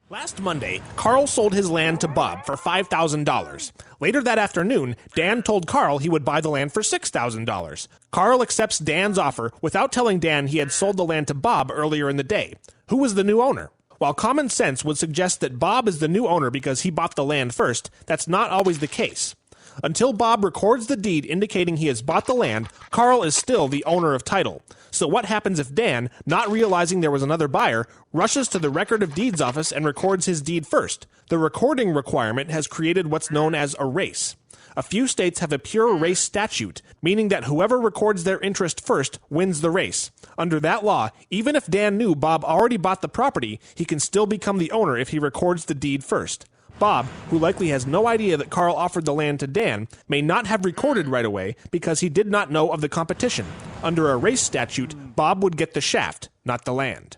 Last Monday, Carl sold his land to Bob for $5,000. Later that afternoon, Dan told Carl he would buy the land for $6,000. Carl accepts Dan's offer without telling Dan he had sold the land to Bob earlier in the day. Who was the new owner? While common sense would suggest that Bob is the new owner because he bought the land first, that's not always the case. Until Bob records the deed indicating he has bought the land, Carl is still the owner of title. So what happens if Dan, not realizing there was another buyer, rushes to the Record of Deeds office and records his deed first? The recording requirement has created what's known as a race. A few states have a pure race statute, meaning that whoever records their interest first wins the race. Under that law, even if Dan knew Bob already bought the property, he can still become the owner if he records the deed first. Bob, who likely has no idea that Carl offered the land to Dan, may not have recorded right away because he did not know of the competition. Under a race statute, Bob would get the shaft, not the land.